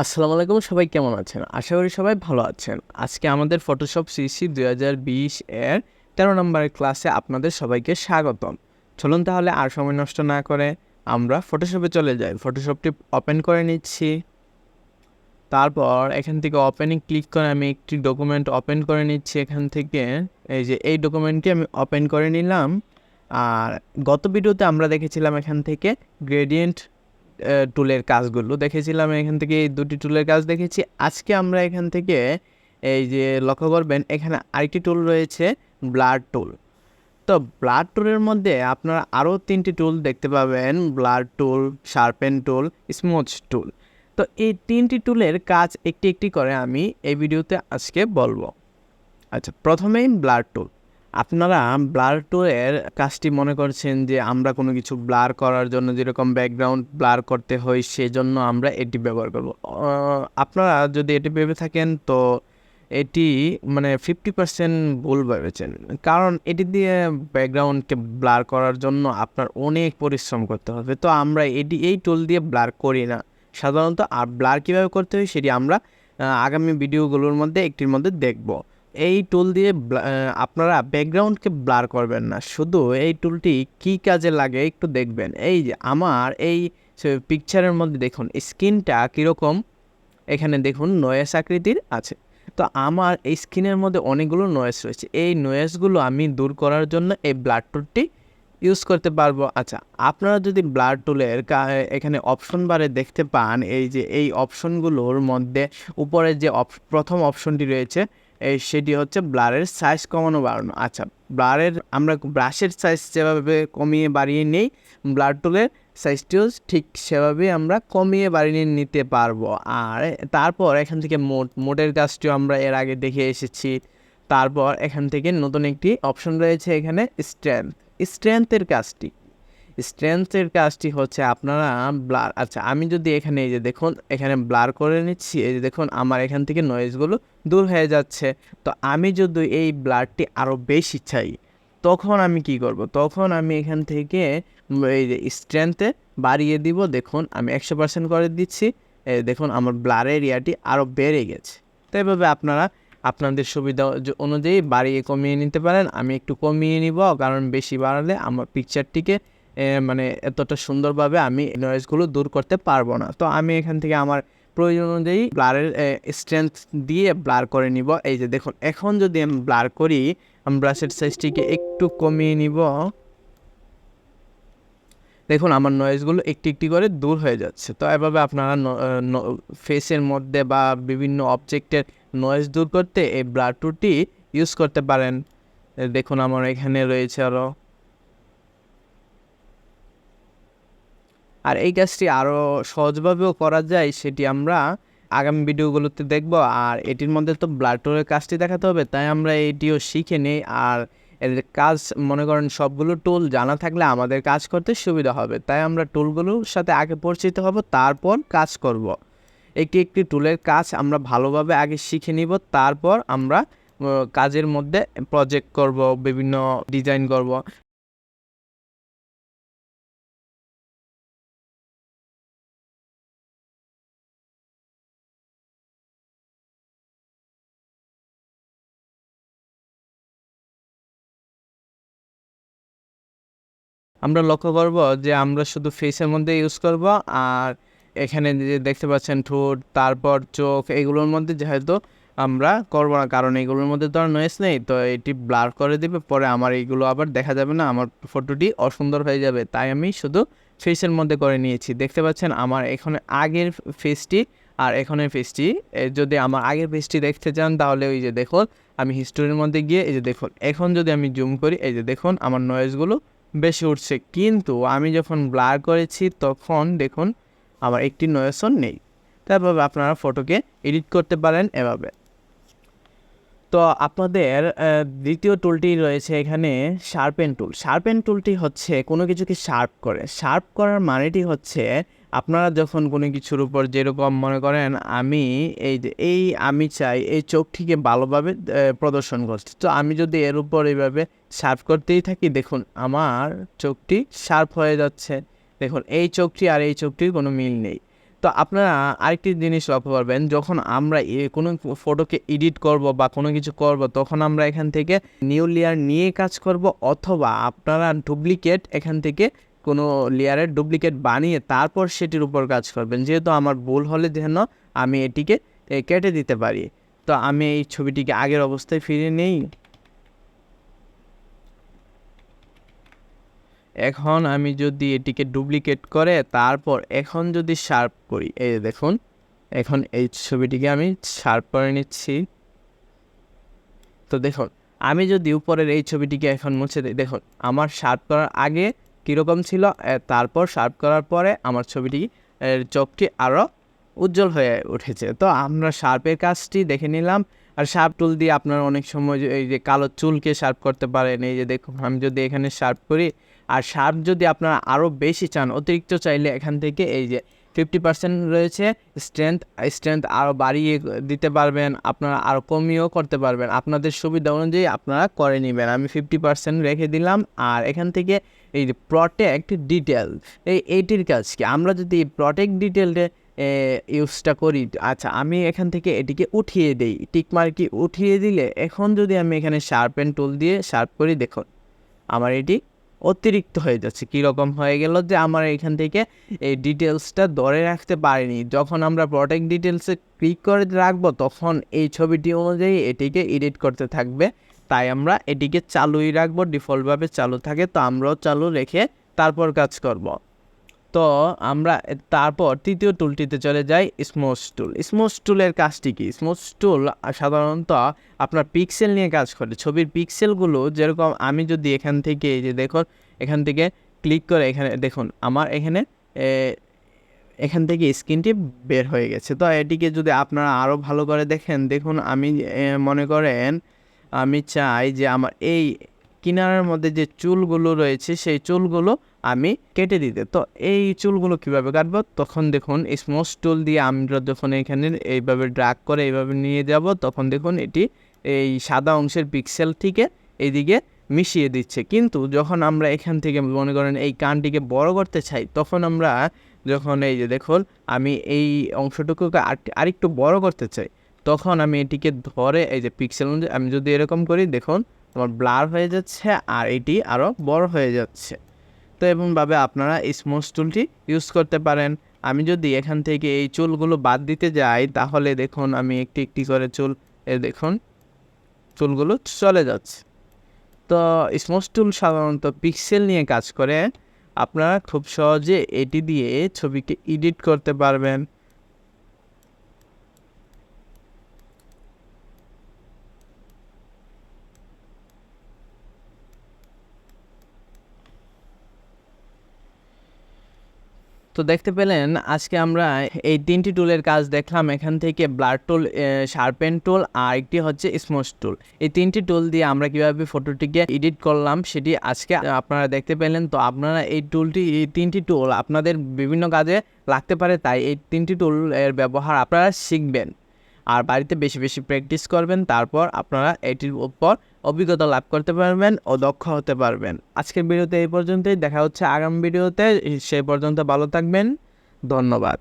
আসসালামু আলাইকুম, সবাই কেমন আছেন? আশা করি সবাই ভালো আছেন। আজকে আমাদের ফটোশপ সিসি ২০২০ এর ১৩ নম্বরের ক্লাসে আপনাদের সবাইকে স্বাগতম। চলুন তাহলে আর সময় নষ্ট না করে আমরা ফটোশপে চলে যাই। ফটোশপটি ওপেন করে নিচ্ছি। তারপর এখান থেকে ওপেনে ক্লিক করে আমি একটি ডকুমেন্ট ওপেন করে নিচ্ছি। এখান থেকে এই যে এই ডকুমেন্টটি আমি ওপেন করে নিলাম। আর গত ভিডিওতে আমরা দেখেছিলাম এখান থেকে গ্রেডিয়েন্ট টুলের কাজগুলো দেখেছিলাম, এখান থেকে এই দুটি টুলের কাজ দেখেছি। আজকে আমরা এখান থেকে এই যে লক্ষ্য করবেন এখানে আরেকটি টুল রয়েছে, ব্লার টুল। তো ব্লার টুলের মধ্যে আপনারা আরও 3টি টুল দেখতে পাবেন, ব্লার টুল, শার্পেন টুল, স্মুথ টুল। তো এই 3টি টুলের কাজ একটি একটি করে আমি এই ভিডিওতে আজকে বলবো। আচ্ছা, প্রথমেই ব্লার টুল। আপনারা ব্লার টুলের কাজটি মনে করছেন যে আমরা কোনো কিছু ব্লার করার জন্য যেরকম ব্যাকগ্রাউন্ড ব্লার করতে হয় সেজন্য আমরা এটি ব্যবহার করব। আপনারা যদি এটি ভেবে থাকেন তো এটি মানে 50% ভুল ভেবেছেন, কারণ এটি দিয়ে ব্যাকগ্রাউন্ডকে ব্লার করার জন্য আপনার অনেক পরিশ্রম করতে হবে। তো আমরা এই টুল দিয়ে ব্লার করি না সাধারণত। আর ব্লার কীভাবে করতে হয় সেটি আমরা আগামী ভিডিওগুলোর মধ্যে একটির মধ্যে দেখব। এই টুল দিয়ে আপনারা ব্যাকগ্রাউন্ডকে ব্লার করবেন না, শুধু এই টুলটি কী কাজে লাগে একটু দেখবেন। এই যে আমার এই পিকচারের মধ্যে দেখুন স্ক্রিনটা কীরকম, এখানে দেখুন নয়েস আকৃতির আছে। তো আমার এই স্ক্রিনের মধ্যে অনেকগুলো নয়েস রয়েছে, এই নয়েসগুলো আমি দূর করার জন্য এই ব্লার টুলটি ইউজ করতে পারবো। আচ্ছা, আপনারা যদি ব্লার টুলের এখানে অপশন বারে দেখতে পান, এই যে এই অপশনগুলোর মধ্যে উপরে যে প্রথম অপশনটি রয়েছে সেটি হচ্ছে ব্লারের সাইজ কমানো বাড়ানো। আচ্ছা, ব্লারের আমরা ব্রাশের সাইজ যেভাবে কমিয়ে বাড়িয়ে নেই, ব্লার টুলের সাইজটিও ঠিক সেভাবেই আমরা কমিয়ে বাড়িয়ে নিতে পারবো। আর তারপর এখান থেকে মোডের কাজটিও আমরা এর আগে দেখে এসেছি। তারপর এখান থেকে নতুন একটি অপশন রয়েছে এখানে স্ট্রেংথের কাজটি হচ্ছে আপনারা ব্লার। আচ্ছা, আমি যদি এখানে এই যে দেখুন এখানে ব্লার করে নিচ্ছি, এই যে দেখুন আমার এখান থেকে নয়েজগুলো দূর হয়ে যাচ্ছে। তো আমি যদি এই ব্লারটি আরও বেশি চাই তখন আমি কি করব? তখন আমি এখান থেকে এই যে স্ট্রেংথে বাড়িয়ে দিব। দেখুন আমি 100% করে দিচ্ছি, দেখুন আমার ব্লার এরিয়াটি আরও বেড়ে গেছে। তো এভাবে আপনারা আপনাদের সুবিধা অনুযায়ী বাড়িয়ে কমিয়ে নিতে পারেন। আমি একটু কমিয়ে নিব, কারণ বেশি বাড়ালে আমার পিকচারটিকে মানে এতটা সুন্দরভাবে আমি নয়েজগুলো দূর করতে পারবো না। তো আমি এখান থেকে আমার প্রয়োজন অনুযায়ী ব্লারের স্ট্রেংথ দিয়ে ব্লার করে নিব। এই যে দেখুন এখন যদি আমি ব্লার করি, আমি ব্রাশের সাইজটিকে একটু কমিয়ে নিব। দেখুন আমার নয়েজগুলো একটি একটি করে দূর হয়ে যাচ্ছে। তো এভাবে আপনারা ফেসের মধ্যে বা বিভিন্ন অবজেক্টের নয়েজ দূর করতে এই ব্লার টুলটি ইউজ করতে পারেন। দেখুন আমার এখানে রয়েছে আরও। আর এই কাজটি আরও সহজভাবেও করা যায়, সেটি আমরা আগামী ভিডিওগুলোতে দেখব। আর এটির মধ্যে তো ব্লার টুলের কাজটি দেখাতে হবে, তাই আমরা এটিও শিখে নিই। আর এর কাজ মনে করেন সবগুলো টুল জানা থাকলে আমাদের কাজ করতে সুবিধা হবে, তাই আমরা টুলগুলোর সাথে আগে পরিচিত হব, তারপর কাজ করব। একটি একটি টুলের কাজ আমরা ভালোভাবে আগে শিখে নিব, তারপর আমরা কাজের মধ্যে প্রজেক্ট করব, বিভিন্ন ডিজাইন করব। আমরা লক্ষ্য করব যে আমরা শুধু ফেসের মধ্যে ইউজ করব। আর এখানে যে দেখতে পাচ্ছেন ঠোঁট, তারপর চোখ, এগুলোর মধ্যে যেহেতু আমরা করব না, কারণ এগুলোর মধ্যে তো আর নয়েজ নেই, তো এটি ব্লার করে দিবে, পরে আমার এইগুলো আবার দেখা যাবে না, আমার ফটোটি অসুন্দর হয়ে যাবে। তাই আমি শুধু ফেসের মধ্যে করে নিয়েছি। দেখতে পাচ্ছেন আমার এখানে আগের ফেসটি আর এখানের ফেসটি। যদি আমার আগের ফেসটি দেখতে চান তাহলে ওই যে দেখুন আমি হিস্টোরির মধ্যে গিয়ে এই যে দেখুন এখন যদি আমি জুম করি, এই যে দেখুন আমার নয়েজগুলো বেশি উঠছে, কিন্তু আমি যখন ব্লার করেছি তখন দেখুন আমার একটি নয়েজও নেই। তারপরে আপনারা ফটোকে এডিট করতে পারেন এভাবে। তো আপনাদের দ্বিতীয় টুলটি রয়েছে এখানে শার্পেন টুলটি হচ্ছে কোনো কিছুকে শার্প করার মানেটি হচ্ছে আপনারা যখন কোনো কিছুর উপর যেরকম মনে করেন আমি চাই এই চোখটিকে ভালোভাবে প্রদর্শন করতে, তো আমি যদি এর উপর এইভাবে শার্প করতেই থাকি, দেখুন আমার চোখটি শার্প হয়ে যাচ্ছে। দেখুন এই চোখটি আর এই চোখটির কোনো মিল নেই। তো আপনারা আরেকটি জিনিস লক্ষ্য করবেন, যখন আমরা কোনো ফটোকে এডিট করব বা কোনো কিছু করব, তখন আমরা এখান থেকে নিউ লেয়ার নিয়ে কাজ করব, অথবা আপনারা ডুপ্লিকেট এখান থেকে কোনো লেয়ারের ডুপ্লিকেট বানিয়ে তারপর সেটির উপর কাজ করবেন। যেহেতু আমার ভুল হলে যেন আমি এটিকে কেটে দিতে পারি। তো আমি এই ছবিটিকে আগের অবস্থায় ফিরিয়ে নেই। এখন আমি যদি এটিকে ডুপ্লিকেট করে তারপর এখন যদি শার্প করি, এই দেখুন এখন এই ছবিটিকে আমি শার্প করে নিচ্ছি। তো দেখুন আমি যদি উপরের এই ছবিটিকে এখন মুছে দিই, দেখুন আমার শার্প করার আগে কীরকম ছিল, তারপর শার্প করার পরে আমার ছবিটি চোখটি আরও উজ্জ্বল হয়ে উঠেছে। তো আমরা শার্পের কাজটি দেখে নিলাম। আর শার্প টুল দিয়ে আপনারা অনেক সময় এই যে কালো চুলকে শার্প করতে পারেন। এই যে দেখুন আমি যদি এখানে শার্প করি, আর শার্প যদি আপনারা আরও বেশি চান, অতিরিক্ত চাইলে এখান থেকে এই যে 50% রয়েছে স্ট্রেংথ আরও বাড়িয়ে দিতে পারবেন, আপনারা আরও কমিয়েও করতে পারবেন। আপনাদের সুবিধা অনুযায়ী আপনারা করে নেবেন। আমি 50% রেখে দিলাম। আর এখান থেকে এই যে প্রটেক্ট ডিটেল, এইটির কাজ কি, আমরা যদি প্রটেক্ট ডিটেলটা ইউজটা করি, আচ্ছা আমি এখান থেকে এটিকে উঠিয়ে দিই, টিকমার্কি উঠিয়ে দিলে এখন যদি আমি এখানে শার্পেন টুল দিয়ে শার্প করি, দেখুন আমার এটি অতিরিক্ত হয়ে যাচ্ছে। কীরকম হয়ে গেল যে আমার এখান থেকে এই ডিটেলসটা ধরে রাখতে পারিনি। যখন আমরা প্রটেক্ট ডিটেলসে ক্লিক করে রাখবো, তখন এই ছবিটি অনুযায়ী এটিকে এডিট করতে থাকবে। তাই আমরা এটিকে চালুই রাখবো, ডিফল্টভাবে চালু থাকে। তো আমরাও চালু রেখে তারপর কাজ করব। তো আমরা তারপর তৃতীয় টুলটিতে চলে যাই, স্মুথ টুল। স্মুথ টুলের কাজটি কি? স্মুথ টুল সাধারণত আপনার পিক্সেল নিয়ে কাজ করে। ছবির পিক্সেলগুলো যেরকম আমি যদি এখান থেকে এই যে দেখুন এখান থেকে ক্লিক করে এখানে দেখুন আমার এখান থেকে স্ক্রিনটি বের হয়ে গেছে। তো এটিকে যদি আপনারা আরও ভালো করে দেখেন, দেখুন আমি মনে করেন আমি চাই যে আমার এই কিনারের মধ্যে যে চুলগুলো রয়েছে সেই চুলগুলো আমি কেটে দিতে। তো এই চুলগুলো কিভাবে কাটবো, তখন দেখুন স্মুথ টুল দিয়ে আমরা যখন এখানে এইভাবে ড্র্যাগ করে এইভাবে নিয়ে যাব, তখন দেখুন এটি এই সাদা অংশের পিক্সেল থেকে এইদিকে মিশিয়ে দিচ্ছে। কিন্তু যখন আমরা এখান থেকে মনে করেন এই কানটিকে বড় করতে চাই, তখন আমরা যখন এই যে দেখুন আমি এই অংশটুকুকে আরেকটু বড় করতে চাই, তখন আমি এটিকে ধরে এই যে পিক্সেল অনুযায়ী আমি যদি এরকম করি, দেখুন আমার ব্লার হয়ে যাচ্ছে আর এটি আরও বড় হয়ে যাচ্ছে। তো এমনভাবে আপনারা স্মুথ টুলটি ইউজ করতে পারেন। আমি যদি এখান থেকে এই চুলগুলো বাদ দিতে যাই, তাহলে দেখুন আমি একটি একটি করে চুল দেখুন চুলগুলো চলে যাচ্ছে। তো স্মুথ টুল সাধারণত পিক্সেল নিয়ে কাজ করে। আপনারা খুব সহজে এটি দিয়ে ছবিকে এডিট করতে পারবেন। তো দেখতে পেলেন আজকে আমরা এই 3টি টুলের কাজ দেখলাম। এখান থেকে ব্লার টুল, শার্পেন টুল আর একটি হচ্ছে স্মুথ টুল। এই 3টি টুল দিয়ে আমরা কিভাবে ফটোটিকে এডিট করলাম সেটি আজকে আপনারা দেখতে পেলেন। তো আপনারা এই 3টি টুল আপনাদের বিভিন্ন কাজে লাগতে পারে, তাই এই 3টি টুল এর ব্যবহার আপনারা শিখবেন আর বাড়িতে বেশি বেশি প্র্যাকটিস করবেন। তারপর আপনারা এটির উপর অভিজ্ঞতা লাভ করতে পারবেন ও দক্ষ হতে পারবেন। আজকের ভিডিওতে এই পর্যন্তই, দেখা হচ্ছে আগামী ভিডিওতে। সেই পর্যন্ত ভালো থাকবেন, ধন্যবাদ।